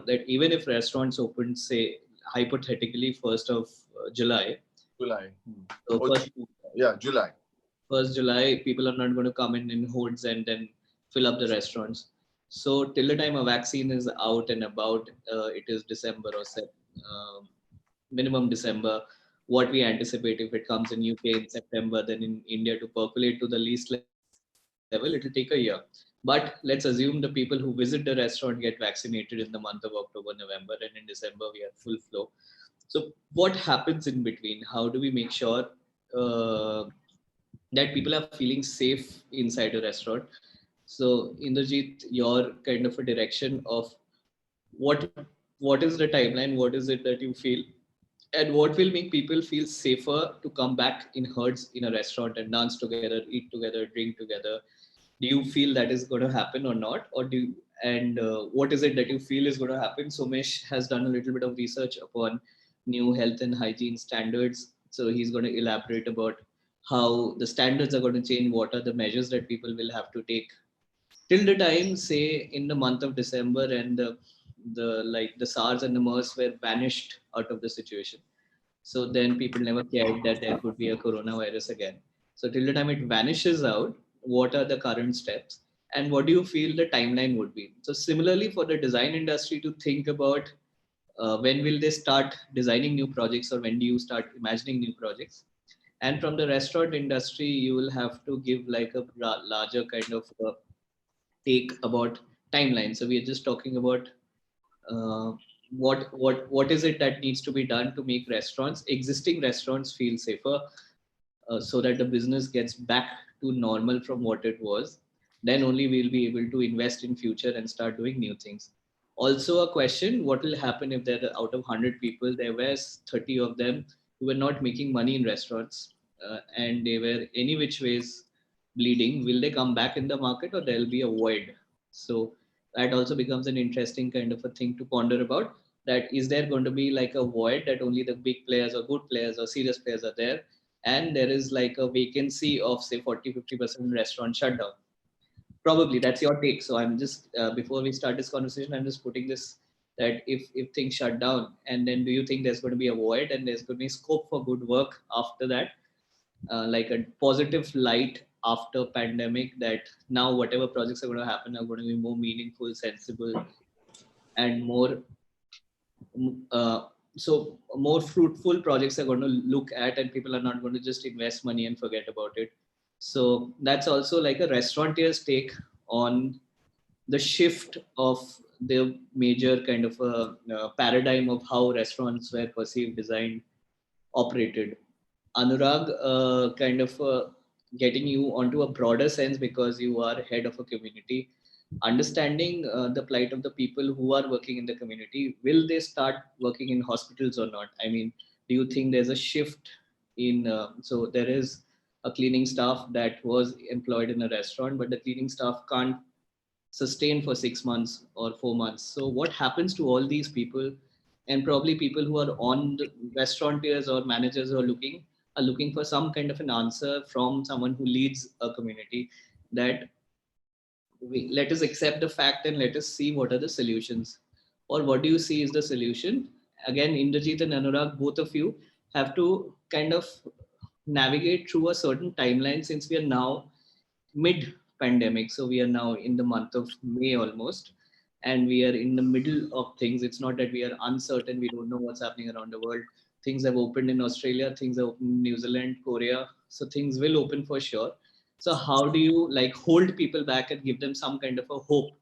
that even if restaurants open, say hypothetically 1st of July, July. so Oh, July. 1st July, people are not going to come in hordes and then fill up the restaurants. So till the time a vaccine is out and about, it is December or minimum December. What we anticipate if it comes in UK in September, then in India to percolate to the least level, it will take a year. But let's assume the people who visit the restaurant get vaccinated in the month of October, November, and in December we are full flow. So what happens in between? How do we make sure uh, that people are feeling safe inside a restaurant? So Indrajit, your kind of a direction of what what is the timeline? What is it that you feel, and what will make people feel safer to come back in herds in a restaurant and dance together, eat together, drink together? Do you feel that is going to happen or not, or do you, and what is it that you feel is going to happen? Somesh has done a little bit of research upon new health and hygiene standards, so he's going to elaborate about how the standards are going to change, what are the measures that people will have to take till the time, say in the month of December, and the SARS and the MERS were banished out of the situation. So then people never cared that there could be a coronavirus again. So till the time it vanishes out, what are the current steps? And what do you feel the timeline would be? So similarly for the design industry to think about when will they start designing new projects, or when do you start imagining new projects? And from the restaurant industry, you will have to give like a larger kind of take about timeline. So we are just talking about uh, what is it that needs to be done to make existing restaurants feel safer, so that the business gets back to normal from what it was. Then only we'll be able to invest in future and start doing new things. Also a question: what will happen if there are, out of 100 people, there were 30 of them who were not making money in restaurants, and they were any which ways bleeding? Will they come back in the market, or there'll be a void? So that also becomes an interesting kind of a thing to ponder about. That is there going to be like a void that only the big players or good players or serious players are there, and there is like a vacancy of say 40-50% restaurant shutdown? Probably that's your take. So I'm just before we start this conversation, I'm just putting this, that if things shut down, and then do you think there's going to be a void and there's going to be scope for good work after that, like a positive light after pandemic, that now whatever projects are going to happen are going to be more meaningful, sensible, and more uh, so more fruitful projects are going to look at, and people are not going to just invest money and forget about it? So that's also like a restaurateur's take on the shift of the major kind of a paradigm of how restaurants were perceived, designed, operated. Anurag, kind of getting you onto a broader sense, because you are head of a community, understanding the plight of the people who are working in the community. Will they start working in hospitals or not? I mean, do you think there's a shift in? So there is a cleaning staff that was employed in a restaurant, but the cleaning staff can't sustain for 6 months or 4 months. So what happens to all these people, and probably people who are on the restaurateurs or managers who are looking for some kind of an answer from someone who leads a community, that let us accept the fact and let us see what are the solutions, or what do you see is the solution? Again, Indrajit and Anurag, both of you have to kind of navigate through a certain timeline, since we are now mid pandemic. So we are now in the month of May almost, and we are in the middle of things. It's not that we are uncertain, we don't know what's happening around the world. Things have opened in Australia, things have opened in New Zealand, Korea. So things will open for sure. So how do you like hold people back and give them some kind of a hope,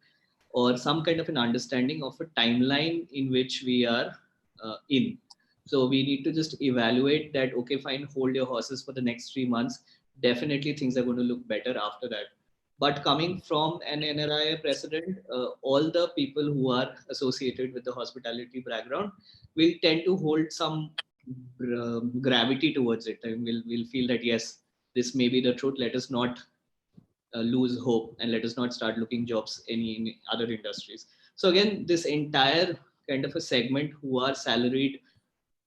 or some kind of an understanding of a timeline in which we are in? So we need to just evaluate that, okay, fine, hold your horses for the next 3 months. Definitely things are going to look better after that. But coming from an NRI president, all the people who are associated with the hospitality background will tend to hold some gravity towards it, and we'll feel that yes, this may be the truth. Let us not lose hope, and let us not start looking jobs in other industries. So again, this entire kind of a segment who are salaried,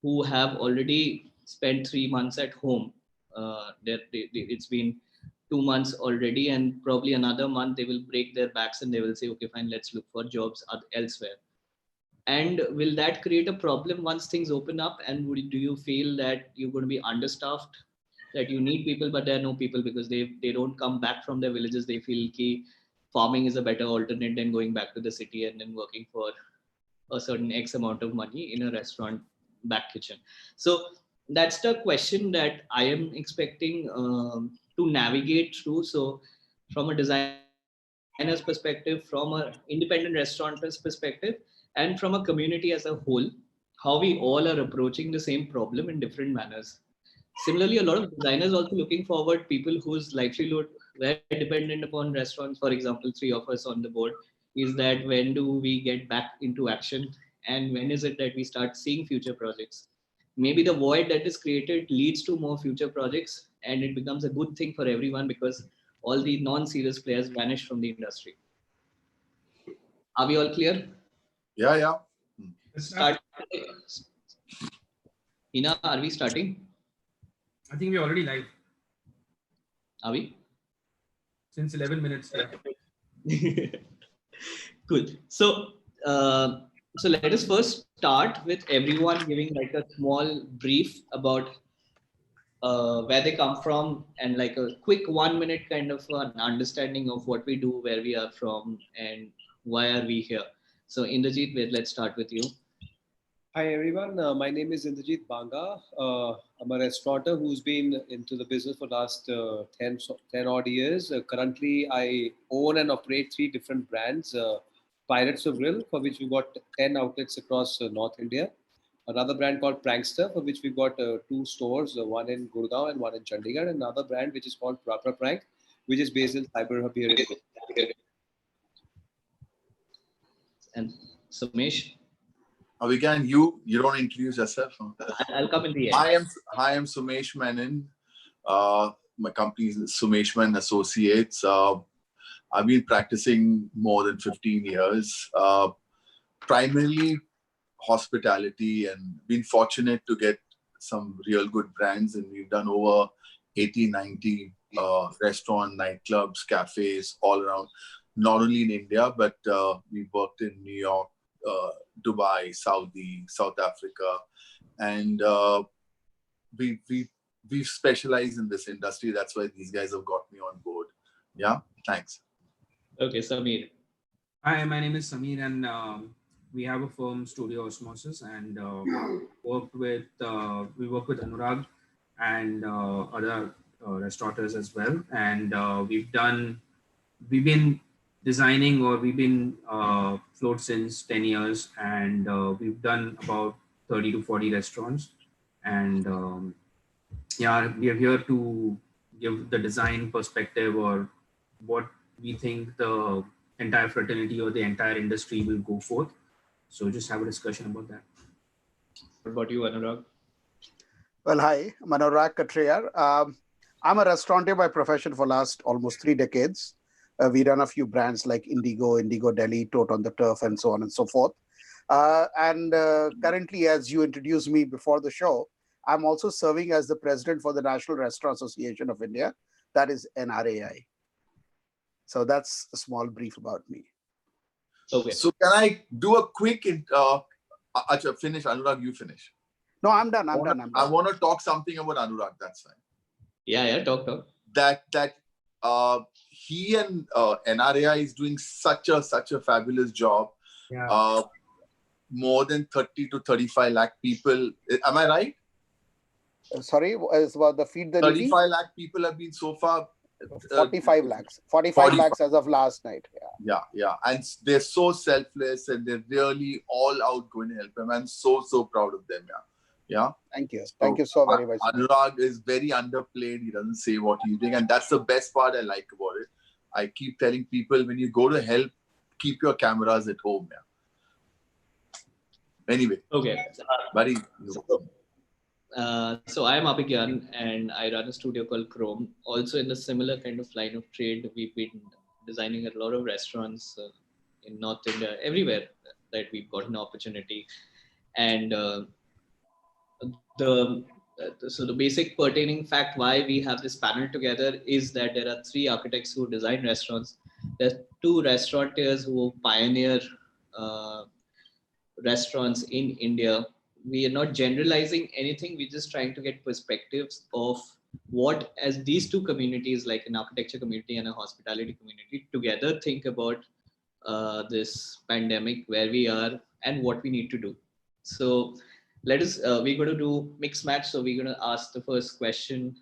who have already spent 3 months at home, it's been 2 months already, and probably another month they will break their backs and they will say, okay, fine, let's look for jobs elsewhere. And will that create a problem once things open up? And do you feel that you're going to be understaffed, that you need people, but there are no people because they don't come back from their villages? They feel ki farming is a better alternate than going back to the city and then working for a certain X amount of money in a restaurant back kitchen. So that's the question that I am expecting to navigate through. So from a designer's perspective, from a independent restaurant's perspective, and from a community as a whole, how we all are approaching the same problem in different manners. Similarly, a lot of designers also looking forward, people whose livelihood were dependent upon restaurants, for example, three of us on the board, is that when do we get back into action, and when is it that we start seeing future projects? Maybe the void that is created leads to more future projects, and it becomes a good thing for everyone because all the non-serious players vanish from the industry. Are we all clear? Yeah. Start. Hina, are we starting? I think we're already live. Are we? Since 11 minutes. Yeah. Cool. So let us first start with everyone giving like a small brief about where they come from, and like a quick 1 minute kind of an understanding of what we do, where we are from, and why are we here. So Indrajit, let's start with you. Hi everyone, my name is Indrajit Banga. I'm a restaurateur who's been into the business for the last 10 odd years. Currently, I own and operate 3 different brands. Pirates of Grill, for which we've got 10 outlets across North India. Another brand called Prankster, for which we've got 2 stores, one in Gurgaon and one in Chandigarh. And another brand which is called Proper Prank, which is based in Cyber Hub here in Kolkata. And Sumesh? Again, you don't introduce yourself. I'll come in the end. Hi, I'm Sumesh Menon. My company is Sumesh Menon Associates. I've been practicing more than 15 years, primarily hospitality, and been fortunate to get some real good brands. And we've done over 80, 90 restaurant, nightclubs, cafes all around, not only in India, but we've worked in New York, Dubai, Saudi, South Africa, and we've specialized in this industry. That's why these guys have got me on board. Yeah, thanks. Okay, Samir. Hi, my name is Samir, and we have a firm, Studio Osmosis, and we work with Anurag and other restaurateurs as well. And we've been designing, or we've been float since 10 years, and we've done about 30 to 40 restaurants. And yeah, we are here to give the design perspective, or what we think the entire fraternity or the entire industry will go forth. So just have a discussion about that. What about you, Anurag? Well, hi, I'm Anurag Katriyar. I'm a restaurateur by profession for last almost 3 decades. We run a few brands like Indigo Delhi, Tote on the Turf, and so on and so forth. And currently, as you introduced me before the show, I'm also serving as the president for the National Restaurant Association of India, that is NRAI. So that's a small brief about me. Okay. So can I do a quick, finish, Anurag, you finish. No, I'm done. I want to talk something about Anurag, that's fine. Yeah, talk. That he and NRAI is doing such a fabulous job. Yeah. More than 30 to 35 lakh people. Am I right? Sorry, it's about the Feed the 35 lakh people have been so far. 45 lakhs. 45 lakhs as of last night. Yeah. And they're so selfless, and they're really all out going to help them. I'm so proud of them. Yeah. Thank you. Thank you so very much. Anurag is very underplayed. He doesn't say what he's doing. And that's the best part I like about it. I keep telling people, when you go to help, keep your cameras at home. Yeah. Anyway. Okay. Buddy. So I am Abhigyan, and I run a studio called Chrome. Also in the similar kind of line of trade, we've been designing a lot of restaurants in North India, everywhere that we've got an opportunity. And so the basic pertaining fact why we have this panel together is that there are 3 architects who design restaurants. There's 2 restaurateurs who pioneer restaurants in India, we are not generalizing anything. We're just trying to get perspectives of what, as these two communities, like an architecture community and a hospitality community, together think about this pandemic, where we are, and what we need to do. So let us, we're going to do mixed match. So we're going to ask the first question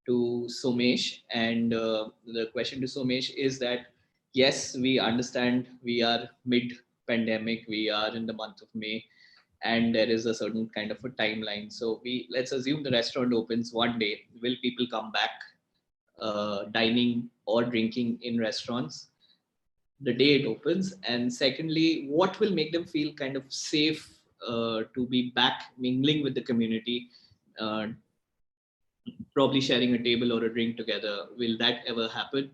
to Somesh. And the question to Somesh is that, yes, we understand we are mid pandemic, we are in the month of May, and there is a certain kind of a timeline. So let's assume the restaurant opens one day. Will people come back dining or drinking in restaurants the day it opens? And secondly, what will make them feel kind of safe to be back mingling with the community, uh, probably sharing a table or a drink together? Will that ever happen?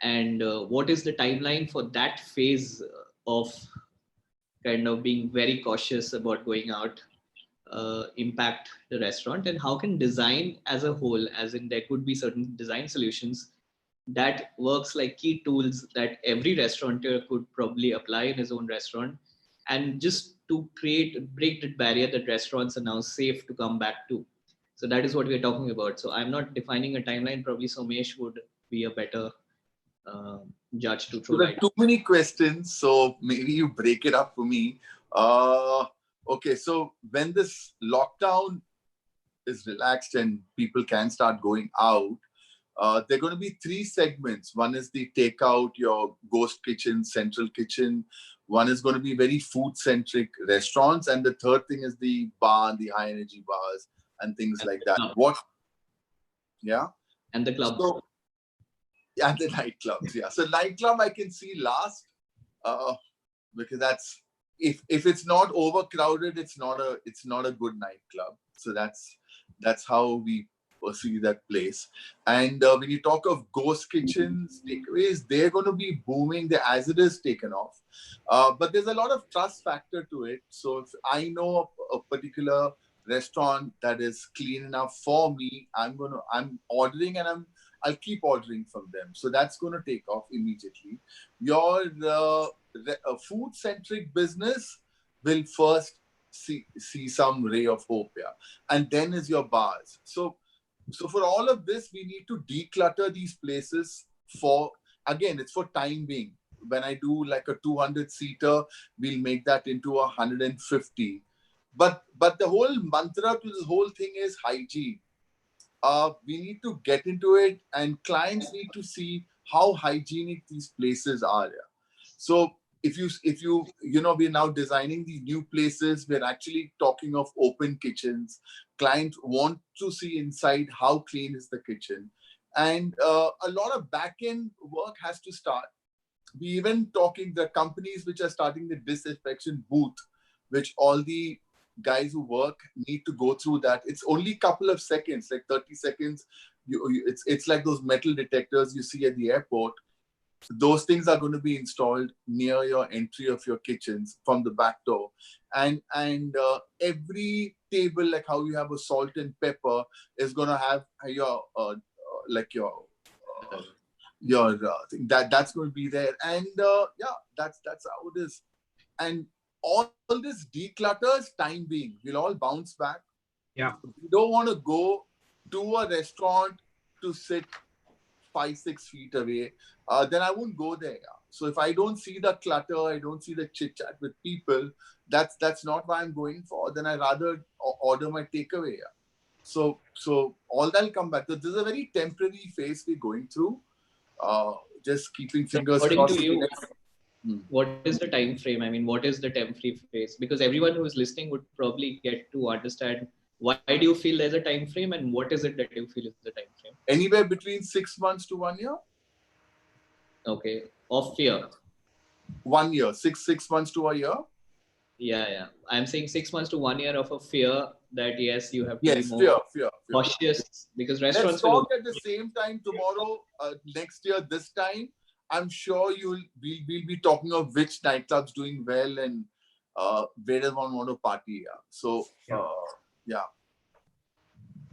And what is the timeline for that phase of kind of being very cautious about going out impact the restaurant? And how can design as a whole, as in there could be certain design solutions that works like key tools that every restaurateur could probably apply in his own restaurant, and just to break that barrier that restaurants are now safe to come back to. So that is what we're talking about. So I'm not defining a timeline. Probably Somesh would be a better uh, judge to throw So there light. are too many questions, so maybe you break it up for me. Okay, so when this lockdown is relaxed and people can start going out, there are going to be three segments. One is the takeout, your ghost kitchen, central kitchen. One is going to be very food-centric restaurants. And the third thing is the bar, the high-energy bars and things like that. What? Yeah? And the clubs. So, and the nightclubs, yeah. So nightclub I can see last, because that's, if it's not overcrowded, it's not a good nightclub. So that's how we perceive that place. And when you talk of ghost kitchens, takeaways, they're going to be booming. The as it is taken off, but there's a lot of trust factor to it. So if I know a particular restaurant that is clean enough for me, I'm ordering, and I'll keep ordering from them. So that's going to take off immediately. Your food-centric business will first see some ray of hope, yeah, and then is your bars. So for all of this, we need to declutter these places. For again, it's for time being. When I do like a 200-seater, we'll make that into 150. But the whole mantra to this whole thing is hygiene. We need to get into it, and clients need to see how hygienic these places are. Yeah. So if you we're now designing these new places, we're actually talking of open kitchens. Clients want to see inside how clean is the kitchen, and a lot of back end work has to start. We even talking the companies which are starting the disinfection booth, which all the guys who work need to go through that. It's only a couple of seconds, like 30 seconds. It's like those metal detectors you see at the airport. Those things are going to be installed near your entry of your kitchens from the back door, and every table, like how you have a salt and pepper, is going to have your like your thing that's going to be there. And yeah, that's how it is. And all this declutters time being, we'll all bounce back. Yeah. We don't want to go to a restaurant to sit 5-6 feet away. Then I won't go there. Yeah. So if I don't see the clutter, I don't see the chit chat with people, that's not what I'm going for. Then I rather order my takeaway. Yeah. So all that'll come back. This is a very temporary phase we're going through. Just keeping fingers According crossed. to you, what is the time frame? I mean, what is the temporary phase? Because everyone who is listening would probably get to understand, why do you feel there's a time frame, and what is it that you feel is the time frame? Anywhere between 6 months to 1 year. Okay, of fear. 1 year, six months to a year. Yeah. I'm saying 6 months to 1 year of a fear that yes, you have to be more fear. cautious, because Let's restaurants talk will at the same time tomorrow, next year, this time. I'm sure we'll be talking of which nightclubs doing well and where does one want to party. Yeah. So, yeah.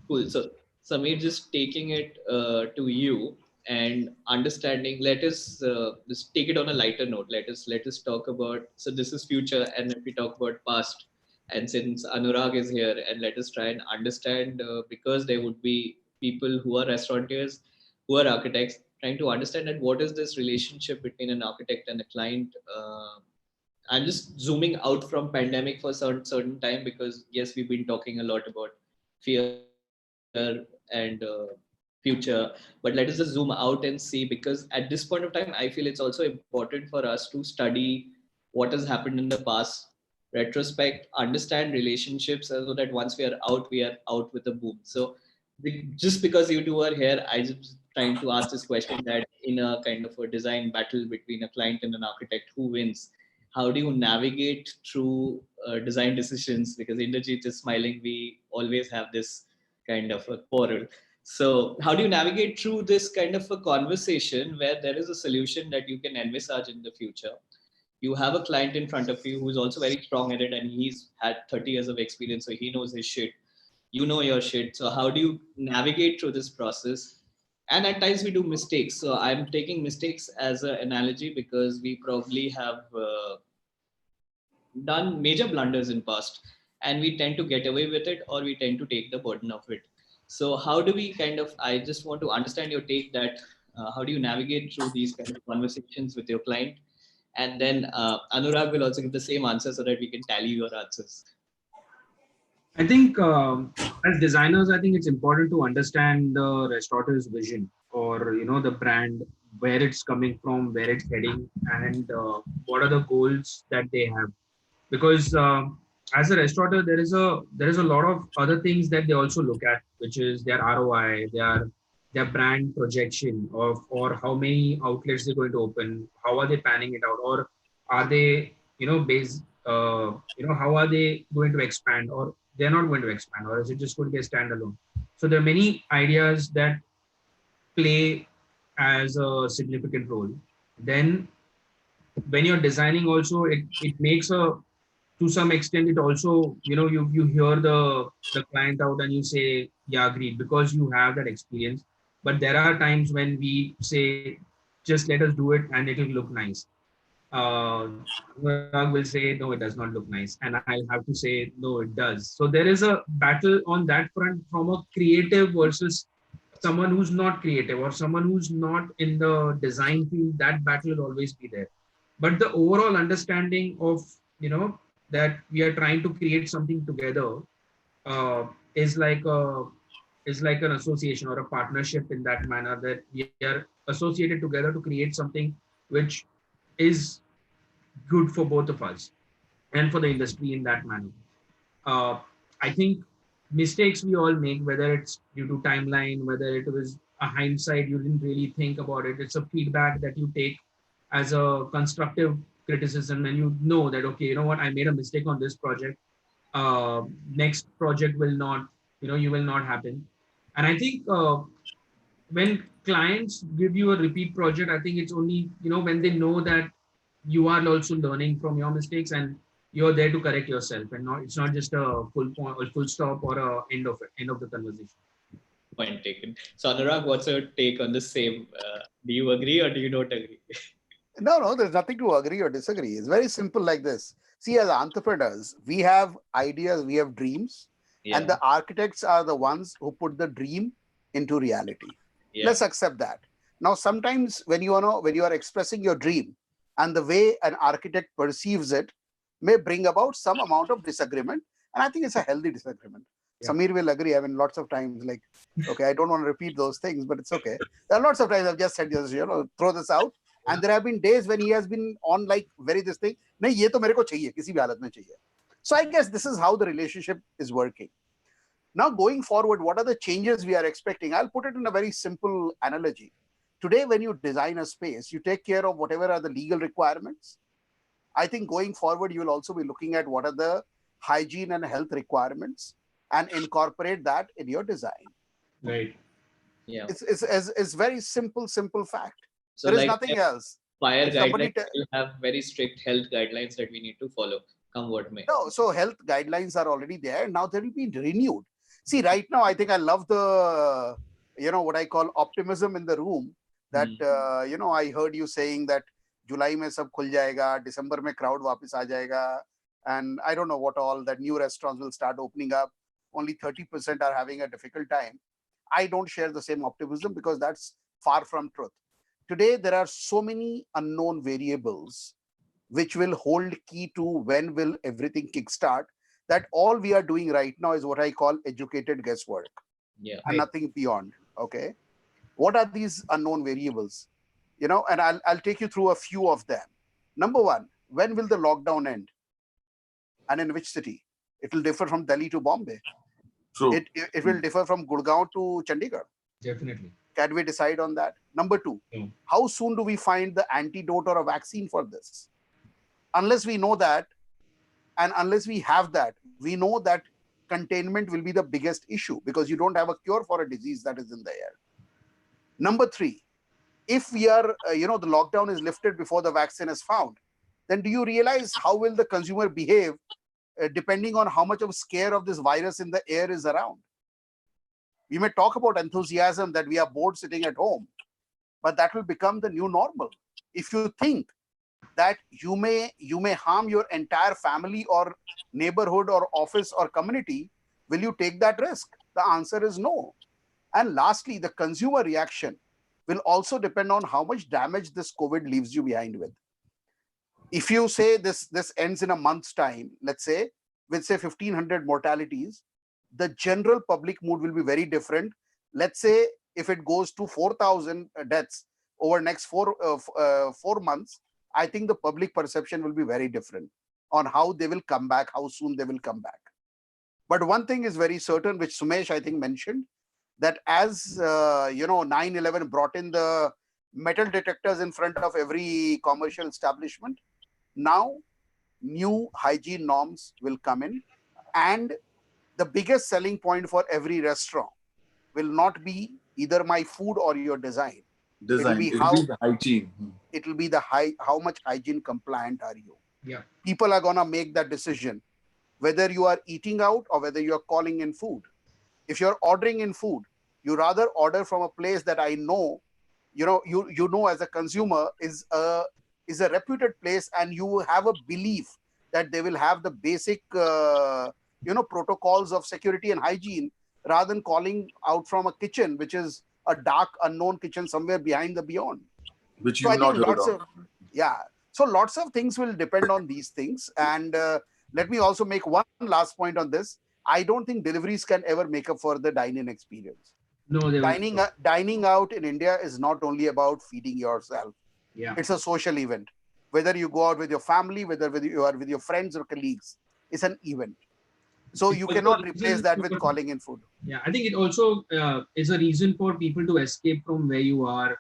cool. So Sameer, just taking it to you, and understanding. Let us just take it on a lighter note. Let us talk about. So this is future, and if we talk about past, and since Anurag is here, and let us try and understand because there would be people who are restaurateurs, who are architects, trying to understand that what is this relationship between an architect and a client. I'm just zooming out from pandemic for certain time because yes, we've been talking a lot about fear and future, but let us just zoom out and see, because at this point of time, I feel it's also important for us to study what has happened in the past, retrospect, understand relationships, so that once we are out with a boom. So just because you two are here, I just trying to ask this question that in a kind of a design battle between a client and an architect, who wins? How do you navigate through design decisions? Because Inderjeet is smiling. We always have this kind of a quarrel. So how do you navigate through this kind of a conversation where there is a solution that you can envisage in the future? You have a client in front of you who's also very strong at it, and he's had 30 years of experience, so he knows his shit. You know your shit. So how do you navigate through this process? And at times we do mistakes. So I'm taking mistakes as an analogy because we probably have done major blunders in past, and we tend to get away with it, or we tend to take the burden of it. So how do we kind of, I just want to understand your take that how do you navigate through these kind of conversations with your client? And then Anurag will also give the same answer so that we can tally your answers. I think as designers, I think it's important to understand the restaurateur's vision, or the brand, where it's coming from, where it's heading, and what are the goals that they have. Because as a restaurateur, there is a lot of other things that they also look at, which is their ROI, their brand projection of, or how many outlets they're going to open, how are they planning it out, or are they based how are they going to expand, or they're not going to expand, or is it just going to be a standalone. So there are many ideas that play as a significant role. Then when you're designing also, it makes a, to some extent, it also, you hear the client out and you say, yeah, agreed, because you have that experience. But there are times when we say, just let us do it and it will look nice. Anurag will say, no, it does not look nice, and I'll have to say, no, it does. So there is a battle on that front, from a creative versus someone who's not creative, or someone who's not in the design field. That battle will always be there. But the overall understanding of, that we are trying to create something together, uh, is like a is like an association or a partnership, in that manner, that we are associated together to create something which is good for both of us and for the industry in that manner. uh, I think mistakes we all make, whether it's due to timeline, whether it was a hindsight, you didn't really think about it. It's a feedback that you take as a constructive criticism, and you know that, okay, you know what, I made a mistake on this project. Next project will not, you will not happen. And I think when clients give you a repeat project, I think it's only, when they know that you are also learning from your mistakes, and you're there to correct yourself, and not, it's not just a full point or full stop or a end of the conversation. Point taken. So Anurag, what's your take on the same? Do you agree or do you not agree? No, there's nothing to agree or disagree. It's very simple like this. See, as entrepreneurs, we have ideas, we have dreams, and Yeah, the architects are the ones who put the dream into reality. yeah, Let's accept that. Now, sometimes when when you are expressing your dream, and the way an architect perceives it may bring about some amount of disagreement, and I think it's a healthy disagreement. Yeah. Samir will agree. I mean, lots of times, like, okay, I don't want to repeat those things, but it's okay. There are lots of times I've just said, throw this out, and there have been days when he has been on like very this thing. नहीं ये तो मेरे को चाहिए किसी भी हालत में चाहिए. So I guess this is how the relationship is working. Now going forward, what are the changes we are expecting? I'll put it in a very simple analogy. Today, when you design a space, you take care of whatever are the legal requirements. I think going forward, you will also be looking at what are the hygiene and health requirements and incorporate that in your design. Right. yeah. It's very simple fact. So There is like nothing else. fire If somebody guidelines will have very strict health guidelines that we need to follow, come what may. No, so health guidelines are already there. Now they will be renewed. See, right now, I think I love the, what I call optimism in the room, that I heard you saying that July mein sab khul jayega, December mein crowd wapis aa jayega, and I don't know what all, that new restaurants will start opening up. Only 30% are having a difficult time. I don't share the same optimism because that's far from truth. Today, there are so many unknown variables which will hold key to when will everything kickstart, that all we are doing right now is what I call educated guesswork. Yeah. And nothing beyond. Okay. What are these unknown variables? And I'll take you through a few of them. Number one, when will the lockdown end? And in which city? It will differ from Delhi to Bombay. True. It will differ from Gurgaon to Chandigarh. Definitely. Can we decide on that? Number two, how soon do we find the antidote or a vaccine for this? Unless we know that, and unless we have that, we know that containment will be the biggest issue, because you don't have a cure for a disease that is in the air. Number three, if we are, the lockdown is lifted before the vaccine is found, then do you realize how will the consumer behave depending on how much of scare of this virus in the air is around? We may talk about enthusiasm that we are bored sitting at home, but that will become the new normal. If you think that you may harm your entire family or neighborhood or office or community, will you take that risk? The answer is no. And lastly, the consumer reaction will also depend on how much damage this COVID leaves you behind with. If you say this ends in a month's time, let's say, with say 1,500 mortalities, the general public mood will be very different. Let's say if it goes to 4,000 deaths over next 4 months, I think the public perception will be very different on how they will come back, how soon they will come back. But one thing is very certain, which Sumesh, I think, mentioned, that as 9/11 brought in the metal detectors in front of every commercial establishment, now new hygiene norms will come in, and the biggest selling point for every restaurant will not be either my food or your design. It will be the hygiene. It will be how much hygiene compliant are you. Yeah. People are gonna make that decision, whether you are eating out or whether you are calling in food. If you're ordering in food, you rather order from a place that I know, you know as a consumer is a reputed place, and you have a belief that they will have the basic protocols of security and hygiene, rather than calling out from a kitchen which is a dark unknown kitchen somewhere behind the beyond, which so you've not heard lots of. So lots of things will depend on these things. And let me also make one last point on this. I don't think deliveries can ever make up for the dine-in experience. No, dining out in India is not only about feeding yourself. Yeah. It's a social event. Whether you go out with your family, whether you are with your friends or colleagues, it's an event. So you cannot replace that with calling in food. Yeah, I think it also is a reason for people to escape from where you are.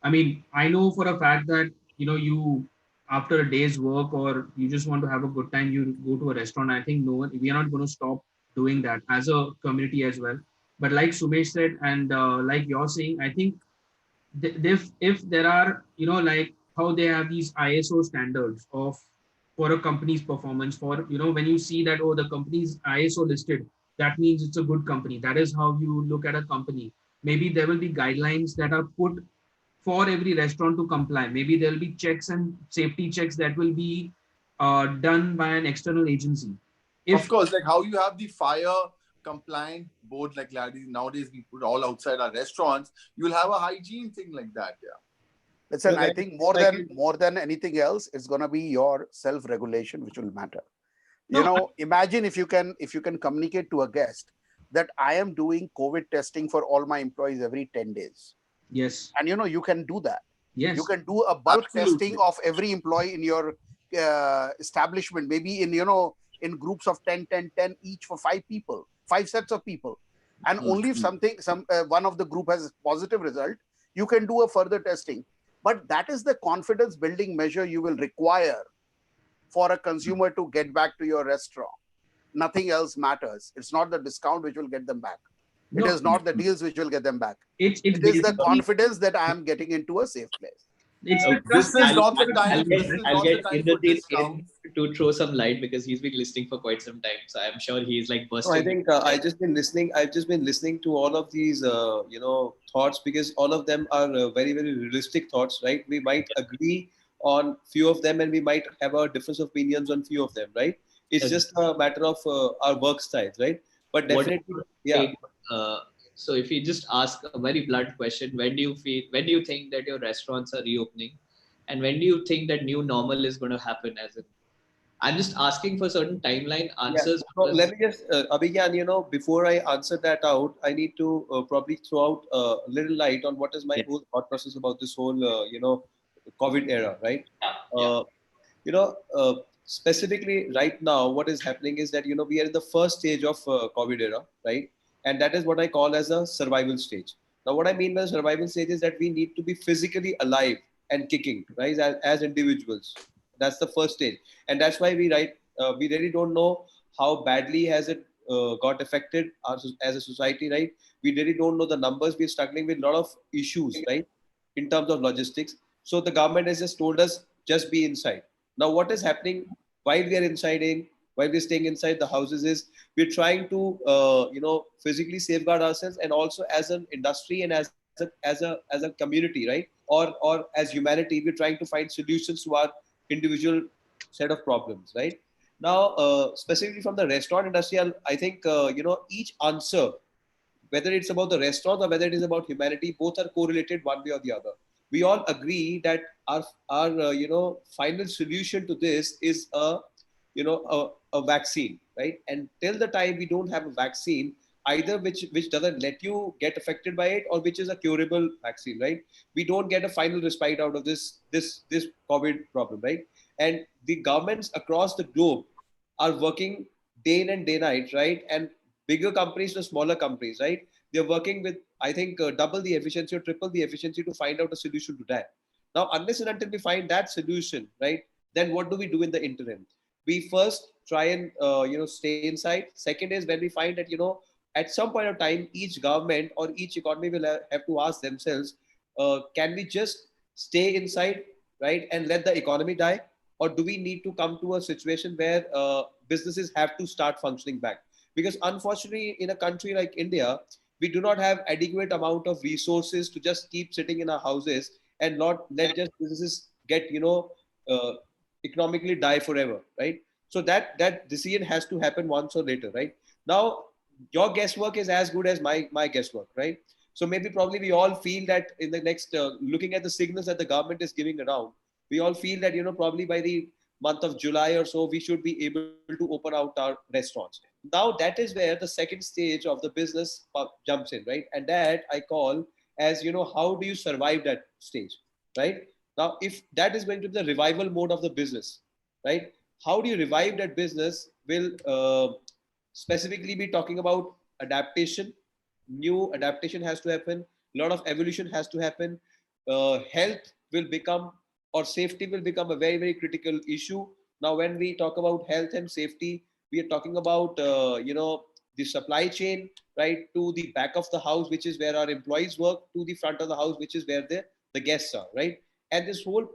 I mean, I know for a fact that, you after a day's work, or you just want to have a good time, you go to a restaurant. I think we are not going to stop doing that as a community as well. But like Sumesh said, and like you're saying, I think if there are, like how they have these ISO standards for a company's performance, for, when you see that, oh, the company's ISO listed, that means it's a good company. That is how you look at a company. Maybe there will be guidelines that are put for every restaurant to comply. Maybe there will be checks and safety checks that will be done by an external agency. Of course, like how you have the fire compliant board, like nowadays we put all outside our restaurants, you'll have a hygiene thing like that. Yeah. Listen, I think more than anything else, it's going to be your self-regulation which will matter. Imagine if you can communicate to a guest that I am doing COVID testing for all my employees every 10 days. Yes. And you can do that. Yes. You can do a bulk Absolutely. testing of every employee in your establishment, maybe in groups of 10 each for 5 sets of people. And only if one of the group has a positive result, you can do a further testing. But that is the confidence building measure you will require for a consumer to get back to your restaurant. Nothing else matters. It's not the discount which will get them back. It is not the deals which will get them back. It is the confidence that I am getting into a safe place. It's the This trust is and not the I'll time. get, This is I'll not the get time for Indrajit in discounts. to throw some light because he's been listening for quite some time. So I'm sure he's like So I bursting. think I just been listening. I've just been listening to all of these, thoughts because all of them are very, very realistic thoughts, right? We might agree on few of them, and we might have a difference of opinions on few of them, right? It's just a matter of our work styles, right? But What definitely, yeah. take, uh, so if you just ask a very blunt question, when do you think that your restaurants are reopening, and when do you think that new normal is going to happen? As in, I'm just asking for certain timeline Yeah. answers So let because me just, Abhigyan, before I answer that out, I need to probably throw out a little light on what is my yes, whole thought process about this whole, COVID era, right? yeah, Uh, you know, specifically right now, what is happening is that, we are in the first stage of COVID era, right? And that is what I call as a survival stage. Now, what I mean by survival stage is that we need to be physically alive and kicking, right? As individuals. That's the first stage. And that's why we really don't know how badly has it got affected as a society, right? We really don't know the numbers. We're struggling with a lot of issues, right? In terms of logistics. So the government has just told us, just be inside. Now, what is happening while we are while we're staying inside the houses is we're trying to, physically safeguard ourselves, and also as an industry and as a community, right? Or as humanity, we're trying to find solutions to our individual set of problems, right? Now, specifically from the restaurant industry, I think each answer, whether it's about the restaurant or whether it is about humanity, both are correlated one way or the other. We all agree that our final solution to this is a vaccine, right? And till the time we don't have a vaccine, either which doesn't let you get affected by it, or which is a curable vaccine, right? We don't get a final respite out of this COVID problem, right? And the governments across the globe are working day in and day night, right? And bigger companies to smaller companies, right? They're working with, I think, double the efficiency or triple the efficiency to find out a solution to that. Now, unless and until we find that solution, right, then what do we do in the interim? We first try and stay inside. Second is when we find that at some point of time, each government or each economy will have to ask themselves, can we just stay inside, right, and let the economy die, or do we need to come to a situation where businesses have to start functioning back? Because unfortunately, in a country like India, we do not have adequate amount of resources to just keep sitting in our houses and not let just businesses get uh, economically die forever, right? So that decision has to happen once or later, right? Now, your guesswork is as good as my guesswork, right? So maybe probably we all feel that in the next looking at the signals that the government is giving around, we all feel that probably by the month of July or so, we should be able to open out our restaurants. Now that is where the second stage of the business jumps in, right? And that I call as how do you survive that stage, right? Now, if that is going to be the revival mode of the business, right? How do you revive that business? Will specifically be talking about adaptation. New adaptation has to happen. A lot of evolution has to happen. Health will become, or safety will become, a very, very critical issue. Now, when we talk about health and safety, we are talking about the supply chain, right, to the back of the house, which is where our employees work, to the front of the house, which is where the guests are, right? And this whole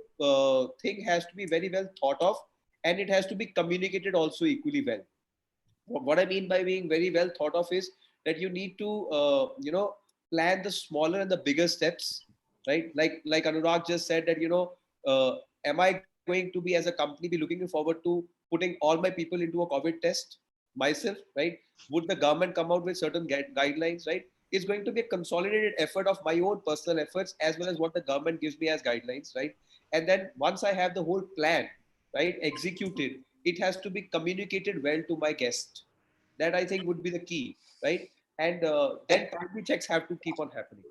thing has to be very well thought of, and it has to be communicated also equally well. What I mean by being very well thought of is that you need to plan the smaller and the bigger steps, right? Like Anurag just said that am I going to be as a company be looking forward to putting all my people into a COVID test myself, right? Would the government come out with certain guidelines, right? It's going to be a consolidated effort of my own personal efforts as well as what the government gives me as guidelines, right? And then once I have the whole plan, right, executed, it has to be communicated well to my guest. That I think would be the key, right? And then quality checks have to keep on happening.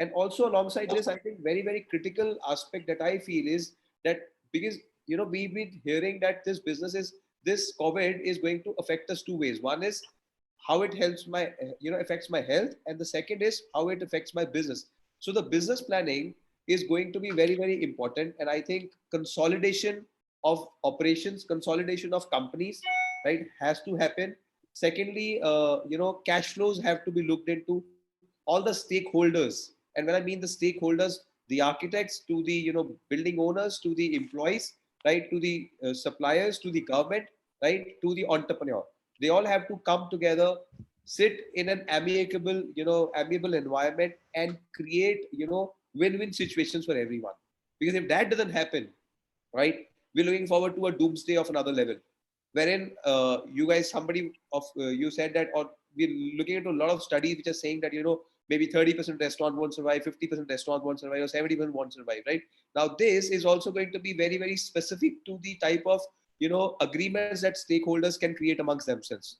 And also alongside this, I think very, very critical aspect that I feel is that, because we've been hearing that this COVID is going to affect us two ways. One is how it helps my affects my health, and the second is how it affects my business. So the business planning is going to be very, very important, and I think consolidation of operations, consolidation of companies, right, has to happen. Secondly, cash flows have to be looked into. All the stakeholders, and when I mean the stakeholders, they the architects to the building owners to the employees, right, to the suppliers, to the government, right, to the entrepreneur. They all have to come together, sit in an amiable environment and create win-win situations for everyone. Because if that doesn't happen, right, we're looking forward to a doomsday of another level, wherein you guys, somebody of you said that, or we're looking into a lot of studies which are saying that maybe 30% restaurant won't survive, 50% restaurant won't survive, or 70% won't survive, right? Now this is also going to be very, very specific to the type of agreements that stakeholders can create amongst themselves,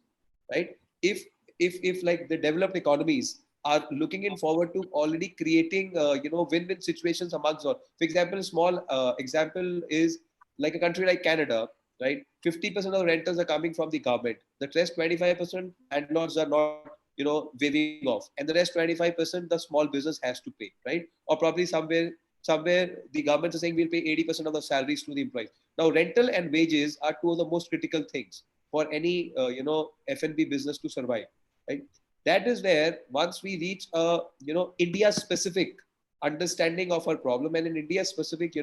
right? If like the developed economies are looking in forward to already creating win-win situations amongst all. For example, a small example is like a country like Canada, right? 50% of rentals are coming from the government. The rest 25% landlords are not waiving off, and the rest 25% the small business has to pay, right? Or probably somewhere the government is saying we'll pay 80% of the salaries to the employees. Now rental and wages are two of the most critical things for any F&B business to survive, right? That is where once we reach a India specific understanding of our problem and an India specific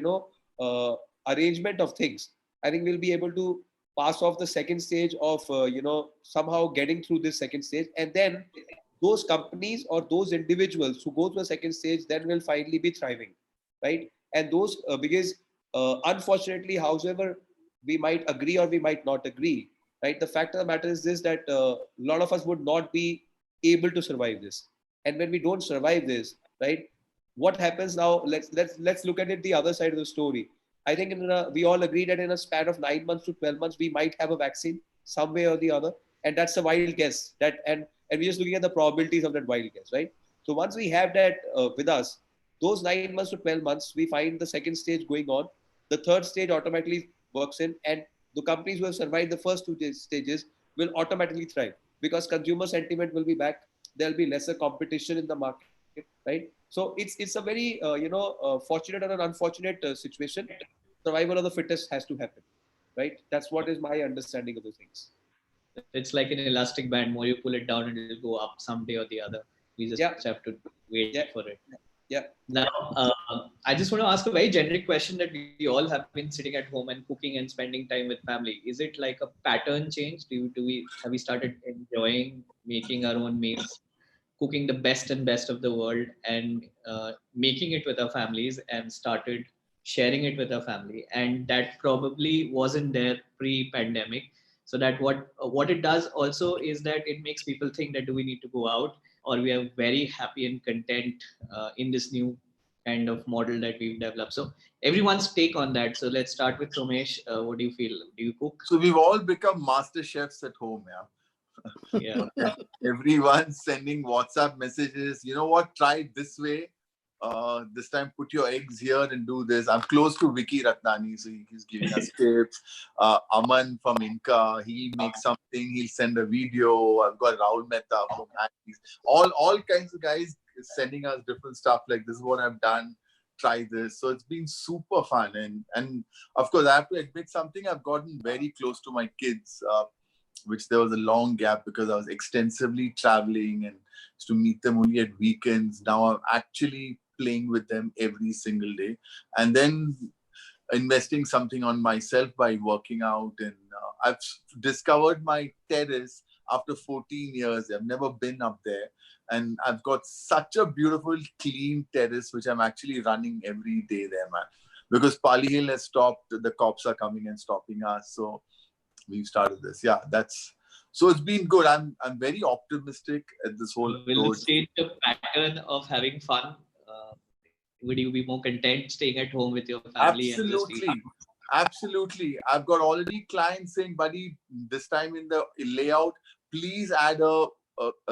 arrangement of things, I think we'll be able to pass off the second stage of somehow getting through this second stage, and then those companies or those individuals who go to the second stage then will finally be thriving, right? And those because unfortunately, however we might agree or we might not agree, right? The fact of the matter is this, that a lot of us would not be able to survive this, and when we don't survive this, right, what happens now? Let's look at it the other side of the story. I think we all agree that in a span of 9 months to 12 months, we might have a vaccine some way or the other. And that's a wild guess. And we're just looking at the probabilities of that wild guess, right? So once we have that with us, those 9 months to 12 months, we find the second stage going on. The third stage automatically works in, and the companies who have survived the first two stages will automatically thrive because consumer sentiment will be back. There'll be lesser competition in the market, right? So it's a very fortunate and an unfortunate situation. Survival of the fittest has to happen, right? That's what is my understanding of the things. It's like an elastic band. More you pull it down, and it'll go up someday or the other. We just have to wait for it. Yeah. Now, I just want to ask a very generic question that we all have been sitting at home and cooking and spending time with family. Is it like a pattern change? Have we started enjoying making our own meals, cooking the best and best of the world, and making it with our families, and started sharing it with our family? And that probably wasn't there pre-pandemic. So that what it does also is that it makes people think that do we need to go out, or we are very happy and content in this new kind of model that we've developed. So everyone's take on that. So let's start with Somesh. What do you feel? Do you cook? So we've all become master chefs at home, Yeah. Everyone's sending WhatsApp messages. You know what? Try it this way. This time put your eggs here and do this. I'm close to Vicky Ratnani, so he's giving us tips. Aman from Inca, he makes something, he'll send a video. I've got Rahul Mehta from Hackneys. All kinds of guys sending us different stuff like this is what I've done. Try this. So it's been super fun. And of course, I have to admit something. I've gotten very close to my kids, which there was a long gap because I was extensively traveling and to meet them only at weekends. Now I'm actually playing with them every single day, and then investing something on myself by working out. And I've discovered my terrace after 14 years. I've never been up there, and I've got such a beautiful, clean terrace, which I'm actually running every day there, man. Because Pali Hill has stopped, the cops are coming and stopping us. So we've started this. Yeah, so it's been good. I'm very optimistic at this whole. Will it change the pattern of having fun? Would you be more content staying at home with your family? Absolutely. I've got already clients saying, buddy, this time in the layout, please add a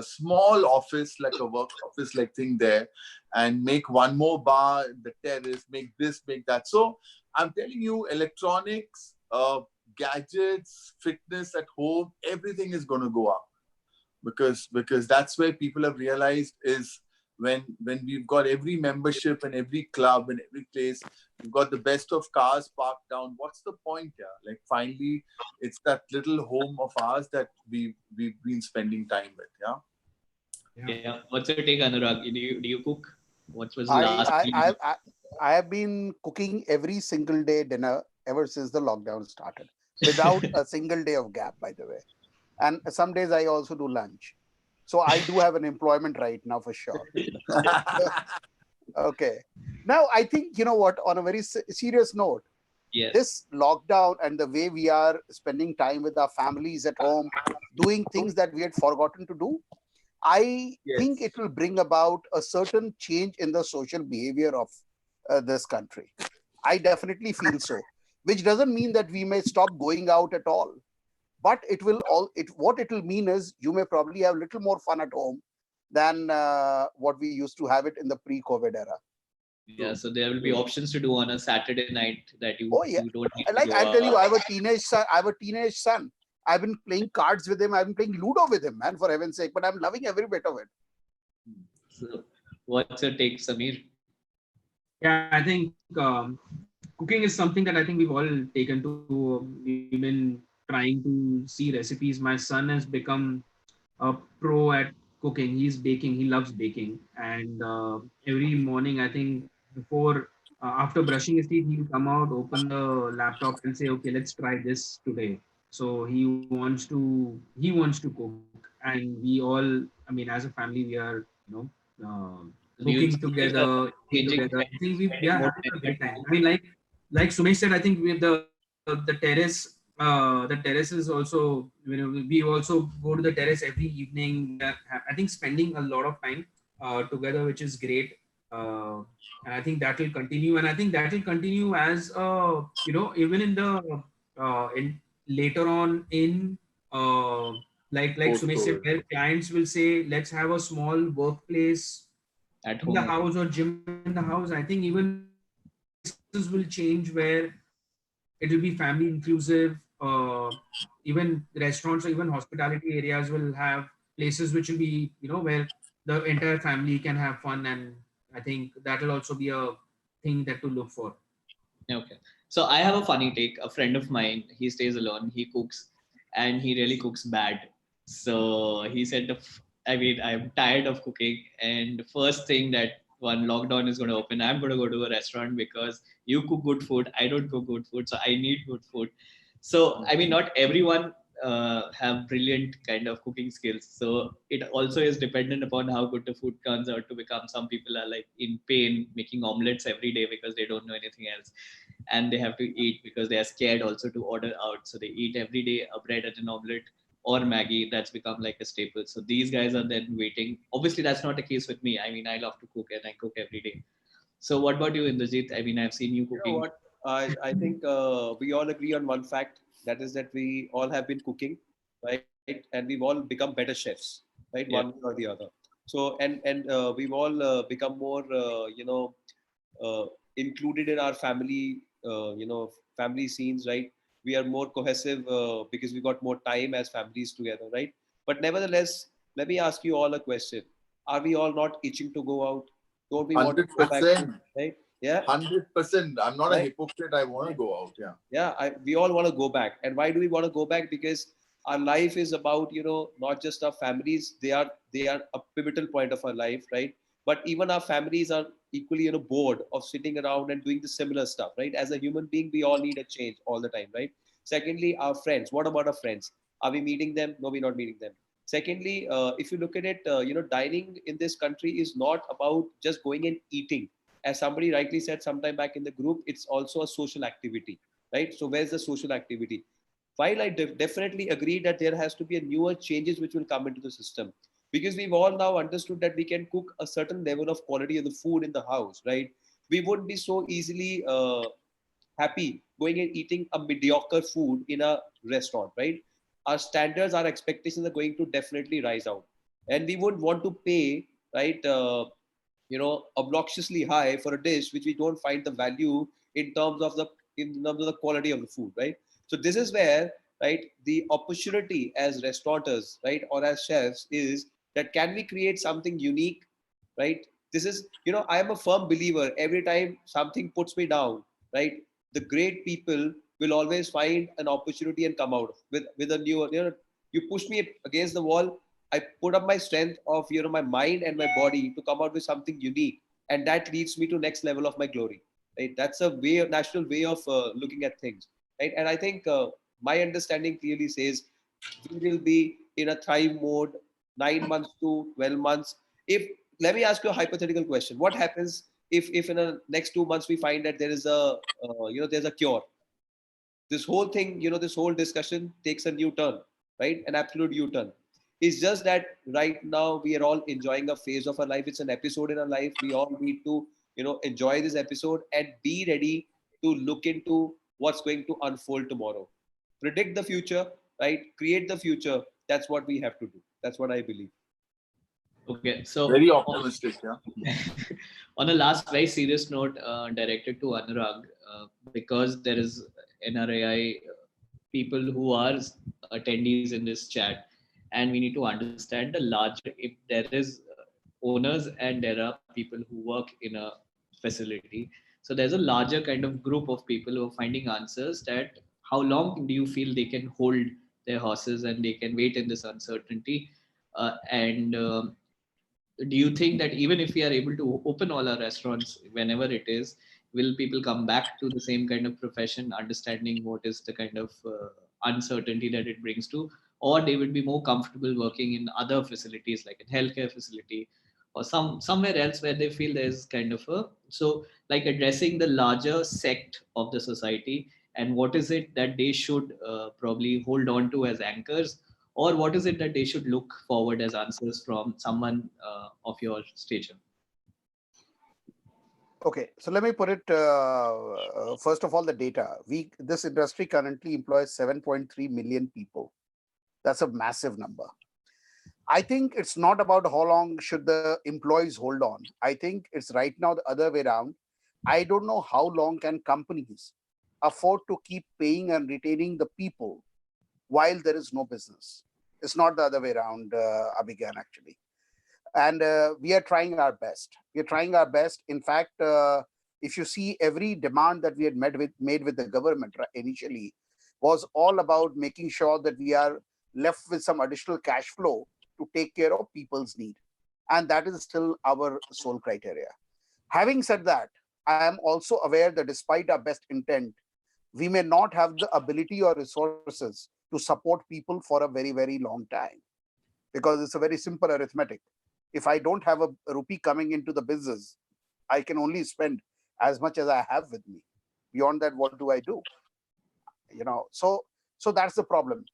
small office, like a work office like thing there, and make one more bar, the terrace, make this, make that. So I'm telling you, electronics, gadgets, fitness at home, everything is going to go up because that's where people have realized is when we've got every membership and every club and every place, we've got the best of cars parked down. What's the point here? Like finally, it's that little home of ours that we've been spending time with. Yeah. What's your take, Anurag? Do you cook? What was the last? I have been cooking every single day dinner ever since the lockdown started, without a single day of gap, by the way. And some days I also do lunch. So I do have an employment right now for sure. Okay. Now, I think, you know what, on a very serious note, Yes. this lockdown and the way we are spending time with our families at home, doing things that we had forgotten to do, I think it Yes. will bring about a certain change in the social behavior of this country. I definitely feel so, which doesn't mean that we may stop going out at all. But it will all it what it will mean is you may probably have little more fun at home than what we used to have it in the pre-COVID era. Yeah. So there will be options to do on a Saturday night that Oh you yeah, don't need to like go I'll tell out. you, I have a teenage son. I have a teenage son. I've been playing cards with him. I've been playing Ludo with him, man, for heaven's sake. But I'm loving every bit of it. So what's your take, Samir? Yeah, I think cooking is something that I think we've all taken to. We've been trying to see recipes. My son has become a pro at cooking. He's baking. He loves baking, and every morning, I think before after brushing his teeth, he'll come out, open the laptop, and say, "Okay, let's try this today." So he wants to cook, and we all. I mean, as a family, we are You'll cooking see this as together, eating changing together. trend, I think we spending are more having time a at great time. home. I mean, like Sumesh said, I think with the terrace, the terrace is also, we also go to the terrace every evening. We are, I think, spending a lot of time together, which is great. Uh, and I think that will continue. And I think that will continue as even in the in later on in uh, like Sumesh said, Post-COVID. where clients will say, let's have a small workplace At in the home. house or gym in the house. I think even places will change where it will be family inclusive. Even restaurants or even hospitality areas will have places which will be, where the entire family can have fun. And I think that will also be a thing that to look for. Okay. So I have a funny take. A friend of mine, he stays alone. He cooks, and he really cooks bad. So he said, I mean, I'm tired of cooking, and the first thing that one lockdown is going to open, I'm going to go to a restaurant because you cook good food. I don't cook good food, so I need good food. So I mean, not everyone have brilliant kind of cooking skills. So it also is dependent upon how good the food turns out to become. Some people are like in pain making omelets every day because they don't know anything else, and they have to eat because they are scared also to order out. So they eat every day a bread and an omelette or Maggie. That's become like a staple. So these guys are then waiting. Obviously, that's not the case with me. I mean, I love to cook and I cook every day. So what about you, Indrajit? I mean, I've seen you You know cooking. what? I think we all agree on one fact, that is that we all have been cooking, right? And we've all become better chefs, right? One Yeah. way or the other. So and we've all become more, uh, included in our family, family scenes, right? We are more cohesive because we got more time as families together, right? But nevertheless, let me ask you all a question: are we all not itching to go out? Don't we want to go back to, 100%. right? Yeah, 100%. I'm not a right. hypocrite. I want to go out. Yeah. Yeah, we all want to go back. And why do we want to go back? Because our life is about, not just our families. They are a pivotal point of our life, right? But even our families are equally, bored of sitting around and doing the similar stuff, right? As a human being, we all need a change all the time, right? Secondly, our friends. What about our friends? Are we meeting them? No, we're not meeting them. Secondly, if you look at it, dining in this country is not about just going and eating. As somebody rightly said sometime back in the group, it's also a social activity, right? So where's the social activity? While I definitely agree that there has to be a newer changes which will come into the system, because we've all now understood that we can cook a certain level of quality of the food in the house, right? We wouldn't be so easily happy going and eating a mediocre food in a restaurant, right? Our standards, our expectations are going to definitely rise out, and we would want to pay, right? Obnoxiously high for a dish which we don't find the value in terms of the quality of the food, right? So this is where, right, the opportunity as restaurateurs, right, or as chefs is that can we create something unique, right? This is, I am a firm believer, every time something puts me down, right, the great people will always find an opportunity and come out with a new, you push me against the wall, I put up my strength of, my mind and my body to come out with something unique. and that leads me to next level of my glory, right? That's a way, national way of looking at things, right? And I think my understanding clearly says we will be in a thrive mode 9 months to 12 months. If, let me ask you a hypothetical question: what happens if in the next 2 months we find that there is a there's a cure? This whole thing, this whole discussion takes a new turn, right? An absolute U-turn. It's just that right now we are all enjoying a phase of our life. It's an episode in our life. We all need to, enjoy this episode and be ready to look into what's going to unfold tomorrow. Predict the future, right? Create the future. That's what we have to do. That's what I believe. Okay, so Very optimistic, yeah. on a last very serious note, directed to Anurag, because there is NRAI people who are attendees in this chat, and we need to understand the larger, if there is owners and there are people who work in a facility. So there's a larger kind of group of people who are finding answers that how long do you feel they can hold their horses and they can wait in this uncertainty, and do you think that even if we are able to open all our restaurants whenever it is, will people come back to the same kind of profession, understanding what is the kind of uncertainty that it brings to, or they would be more comfortable working in other facilities like a healthcare facility or somewhere else where they feel there's kind of a, so like addressing the larger sect of the society, and what is it that they should probably hold on to as anchors, or what is it that they should look forward as answers from someone of your stature? Okay, so let me put it, first of all, the data. This industry currently employs 7.3 million people. That's a massive number. I think it's not about how long should the employees hold on. I think it's right now the other way around. I don't know how long can companies afford to keep paying and retaining the people while there is no business. It's not the other way around, Abhigan, actually. And we are trying our best. We are trying our best. In fact, if you see, every demand that we had made with the government initially was all about making sure that we are left with some additional cash flow to take care of people's need. And that is still our sole criteria. Having said that, I am also aware that despite our best intent, we may not have the ability or resources to support people for a very, very long time. Because it's a very simple arithmetic. If I don't have a rupee coming into the business, I can only spend as much as I have with me. Beyond that, what do I do? So that's the problem.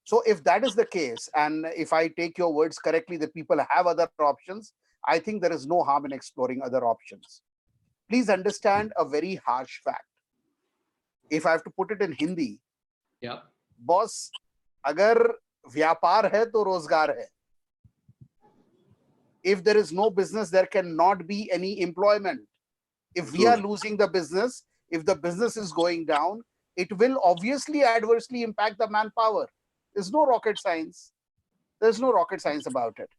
So if that is the case, and if I take your words correctly, that people have other options, I think there is no harm in exploring other options. Please understand a very harsh fact. If I have to put it in Hindi, Yeah. boss, agar vyapar hai to rozgar hai. If there is no business, there cannot be any employment. If we are losing the business, if the business is going down, it will obviously adversely impact the manpower. There's no rocket science. There's no rocket science about it.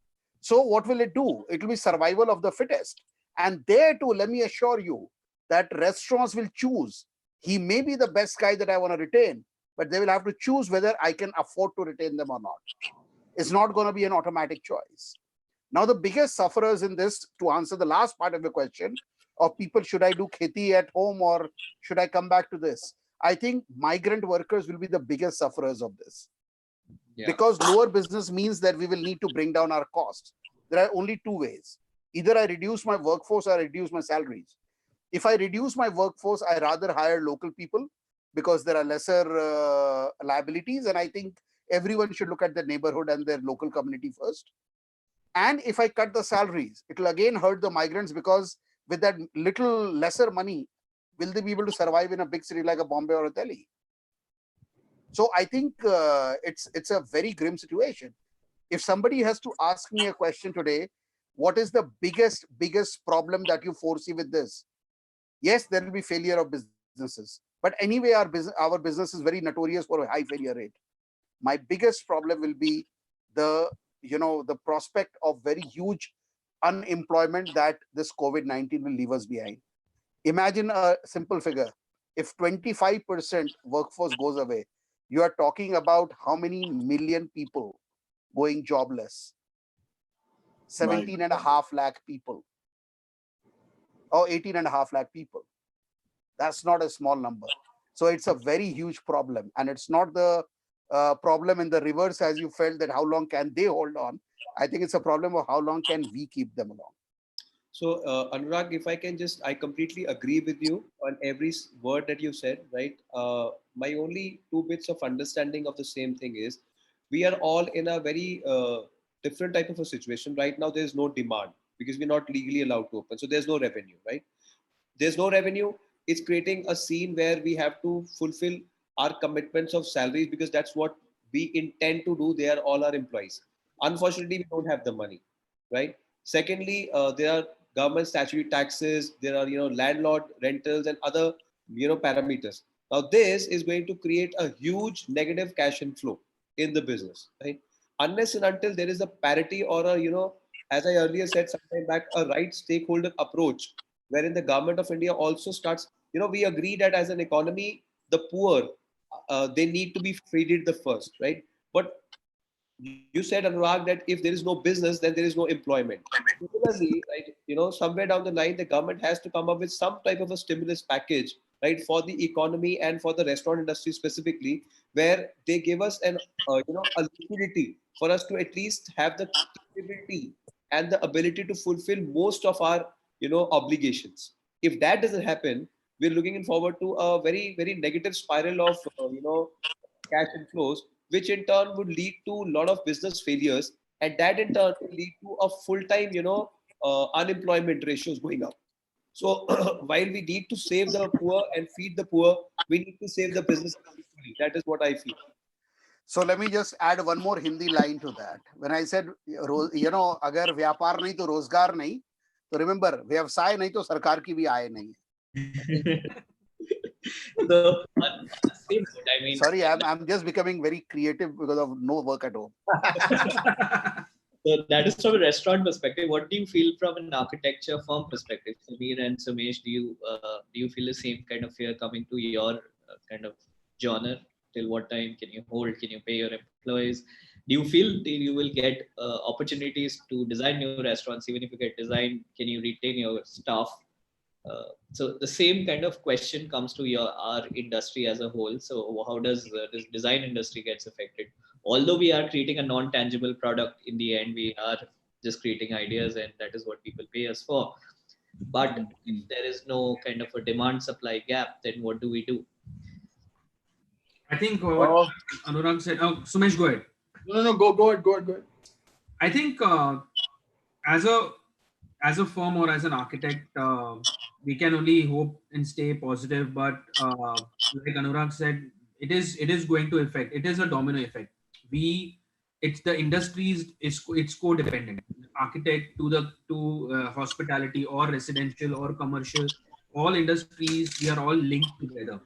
So what will it do? It will be survival of the fittest. And there too, let me assure you that restaurants will choose. He may be the best guy that I want to retain, but they will have to choose whether I can afford to retain them or not. It's not going to be an automatic choice. Now, the biggest sufferers in this, to answer the last part of the question, of people, should I do kheti at home or should I come back to this? I think migrant workers will be the biggest sufferers of this. Yeah. Because lower business means that we will need to bring down our costs. There are only two ways. Either I reduce my workforce or I reduce my salaries. If I reduce my workforce, I rather hire local people because there are lesser liabilities. And I think everyone should look at their neighborhood and their local community first. And if I cut the salaries, it will again hurt the migrants, because with that little lesser money, will they be able to survive in a big city like a Bombay or a Delhi? So I think it's a very grim situation. If somebody has to ask me a question today, what is the biggest problem that you foresee with this? Yes, there will be failure of businesses. But anyway, our business is very notorious for a high failure rate. My biggest problem will be the prospect of very huge unemployment that this COVID-19 will leave us behind. Imagine a simple figure. If 25% workforce goes away, you are talking about how many million people going jobless? 17.5 lakh people. or 18.5 lakh people. That's not a small number. So it's a very huge problem. And it's not the problem in the reverse, as you felt, that how long can they hold on. I think it's a problem of how long can we keep them along. So, Anurag, if I can just, I completely agree with you on every word that you said, right? My only two bits of understanding of the same thing is we are all in a very different type of a situation. Right now, there's no demand because we're not legally allowed to open. So, there's no revenue, right? There's no revenue. It's creating a scene where we have to fulfill our commitments of salaries because that's what we intend to do. They are all our employees. Unfortunately, we don't have the money, right? Secondly, there are government statutory taxes. There are landlord rentals and other parameters. Now this is going to create a huge negative cash inflow in the business, right? Unless and until there is a parity or a as I earlier said sometime back, a right stakeholder approach wherein the government of India also starts, we agree that as an economy, the poor, they need to be treated the first, right? But you said, Anurag, that if there is no business, then there is no employment. Similarly, right, somewhere down the line, the government has to come up with some type of a stimulus package, right, for the economy and for the restaurant industry specifically, where they give us a liquidity for us to at least have the capability and the ability to fulfill most of our, obligations. If that doesn't happen, we're looking forward to a very, very negative spiral of, cash inflows, which in turn would lead to a lot of business failures, and that in turn will lead to a full-time, unemployment ratios going up. So while we need to save the poor and feed the poor, we need to save the business equally. That is what I feel. So let me just add one more Hindi line to that. When I said, agar vyapar nahi to rozgar nahi, so remember, vyavsay nahi to sarkar ki bhi aaye nahi. So on the same note, I mean, Sorry, I'm just becoming very creative because of no work at home. so that is from a restaurant perspective. What do you feel from an architecture firm perspective? Sameer and Sumesh, do you feel the same kind of fear coming to your kind of genre? Till what time can you hold? Can you pay your employees? Do you feel you will get opportunities to design new restaurants? Even if you get designed, can you retain your staff? So the same kind of question comes to our industry as a whole. So how does this design industry gets affected? Although we are creating a non-tangible product, in the end we are just creating ideas, and that is what people pay us for. But if there is no kind of a demand supply gap, then what do we do? I think what Anurag said. Oh, Sumesh, go ahead. No, go ahead. I think as a firm or as an architect, we can only hope and stay positive. But like Anurag said, it is going to affect. It is a domino effect. It's the industries it's codependent. Architect to hospitality or residential or commercial, all industries, we are all linked together.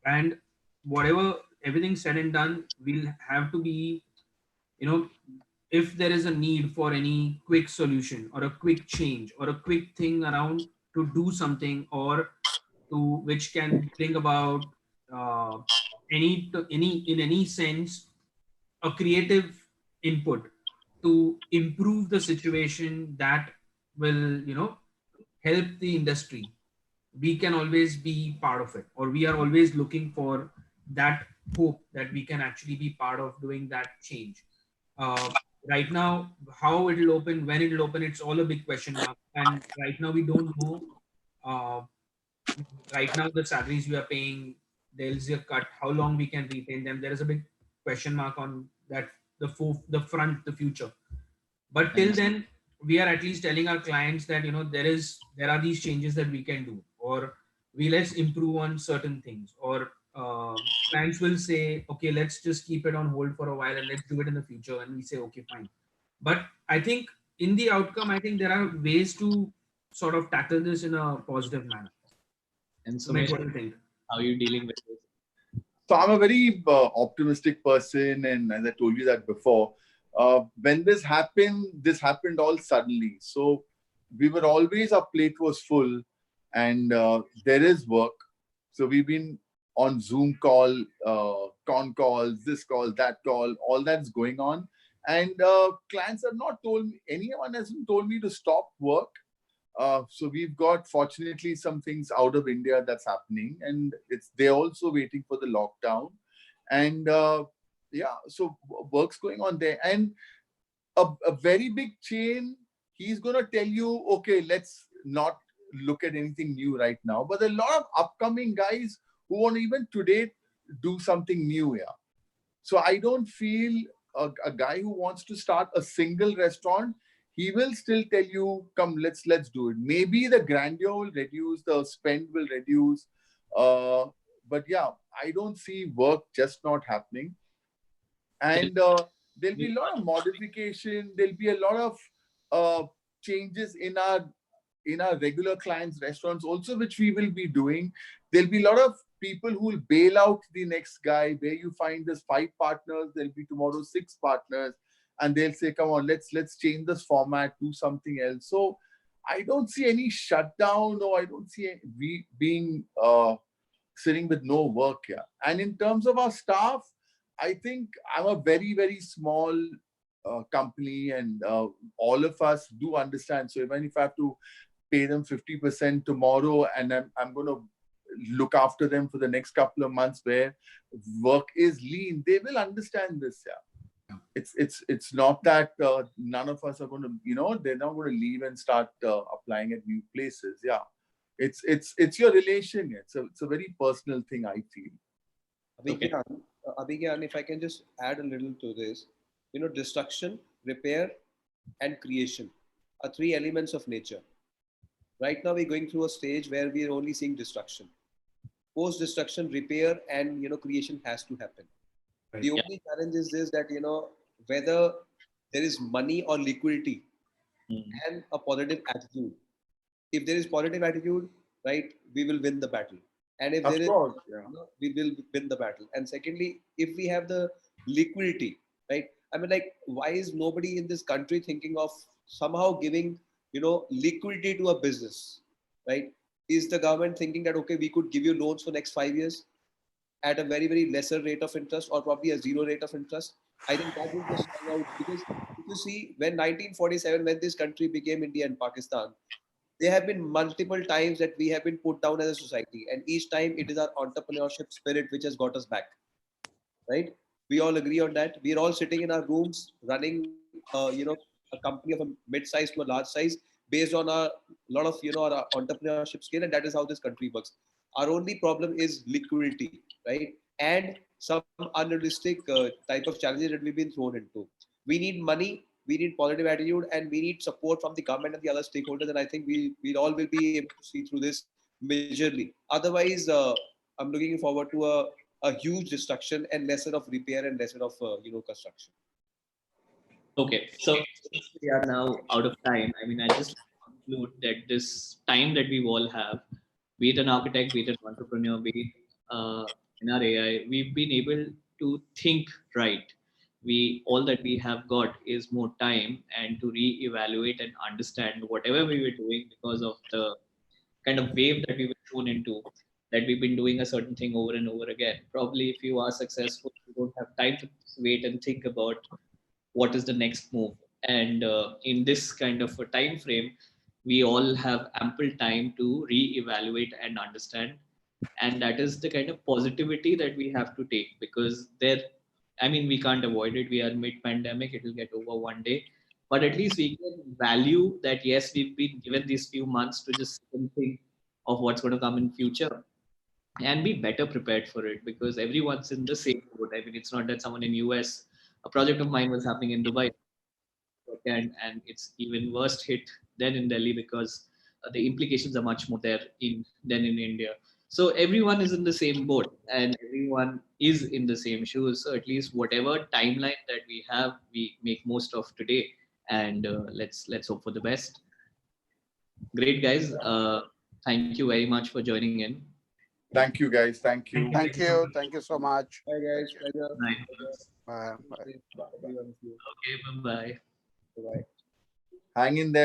And whatever everything said and done, we'll have to be, if there is a need for any quick solution or a quick change or a quick thing around to do something, or to which can bring about uh, in any sense a creative input to improve the situation that will help the industry, we can always be part of it, or we are always looking for that hope that we can actually be part of doing that change. uh, right now, how it'll open, when it'll open, it's all a big question mark, and right now we don't know. uh, right now the salaries we are paying, there's a cut, how long we can retain them, there is a big question mark on that, the future. But till then, we are at least telling our clients that there are these changes that we can do, or let's improve on certain things, or clients will say, okay, let's just keep it on hold for a while and let's do it in the future, and we say, okay, fine. But I think in the outcome, I think there are ways to sort of tackle this in a positive manner. And So Sumesh, Sumesh, what do you think? how are you dealing with this? So I'm a very optimistic person, and as I told you that before, when this happened all suddenly. So we were always, our plate was full, and there is work. So we've been on Zoom call, con calls, this call, that call, all that's going on, and clients have not told me, anyone hasn't told me to stop work. So we've got, fortunately, some things out of India that's happening, and they're also waiting for the lockdown. And yeah, so work's going on there. And a very big chain, he's going to tell you, okay, let's not look at anything new right now. But there are a lot of upcoming guys who want even today do something new. Yeah. So I don't feel a guy who wants to start a single restaurant, he will still tell you, come, let's do it. Maybe the grandeur will reduce, the spend will reduce. But yeah, I don't see work just not happening. And there'll be a lot of modification. There'll be a lot of changes in our regular clients' restaurants also, which we will be doing. There'll be a lot of people who will bail out the next guy. Where you find there's 5 partners, there'll be tomorrow 6 partners, and they'll say, "Come on, let's change this format, do something else." So I don't see any shutdown, or I don't see we being sitting with no work here. And in terms of our staff, I think I'm a very, very small company, and all of us do understand. So even if I have to pay them 50% tomorrow, and I'm going to look after them for the next couple of months where work is lean, they will understand this. Yeah. It's not that none of us are going to, they're not going to leave and start applying at new places. Yeah. It's your relation. It's a very personal thing, I feel. Abhigyan, if I can just add a little to this, destruction, repair, and creation are 3 elements of nature. Right now, we're going through a stage where we are only seeing destruction. Post-destruction, repair, and creation has to happen. Right. The only challenge is this, that whether there is money or liquidity and a positive attitude. If there is positive attitude, right, we will win the battle. And if there is, we will win the battle. And secondly, if we have the liquidity, right? I mean, like, why is nobody in this country thinking of somehow giving, liquidity to a business, right? Is the government thinking that, okay, we could give you loans for next 5 years at a very, very lesser rate of interest, or probably a 0 rate of interest? I think that will just come out, because if you see, when 1947, when this country became India and Pakistan, there have been multiple times that we have been put down as a society, and each time it is our entrepreneurship spirit which has got us back, right? We all agree on that. We are all sitting in our rooms running, a company of a mid-size to a large size based on a lot of, our entrepreneurship skill, and that is how this country works. Our only problem is liquidity, right? And some unrealistic type of challenges that we've been thrown into. We need money, we need positive attitude, and we need support from the government and the other stakeholders. And I think we all will be able to see through this majorly. Otherwise, I'm looking forward to a huge destruction and lesser of repair and lesser of construction. Okay, so we are now out of time. I mean, I just conclude that this time that we all have, be it an architect, be it an entrepreneur, be it in our AI, we've been able to think right. All that we have got is more time, and to re-evaluate and understand whatever we were doing, because of the kind of wave that we were thrown into, that we've been doing a certain thing over and over again. Probably if you are successful, you don't have time to wait and think about what is the next move. And in this kind of a time frame, we all have ample time to re-evaluate and understand. And that is the kind of positivity that we have to take, because we can't avoid it. We are mid-pandemic, it will get over one day. But at least we can value that, yes, we've been given these few months to just think of what's going to come in future and be better prepared for it, because everyone's in the same boat. I mean, it's not that someone in US, a project of mine was happening in Dubai, and it's even worse hit than in Delhi, because the implications are much more there than in India. So everyone is in the same boat, and everyone is in the same shoes. So at least whatever timeline that we have, we make most of today, and let's hope for the best. Great, guys. Thank you very much for joining in. Thank you, guys. Thank you. Thank you. Thank you so much. Bye, guys. Pleasure. Bye. Bye. Okay, bye-bye. Bye. Hang in there.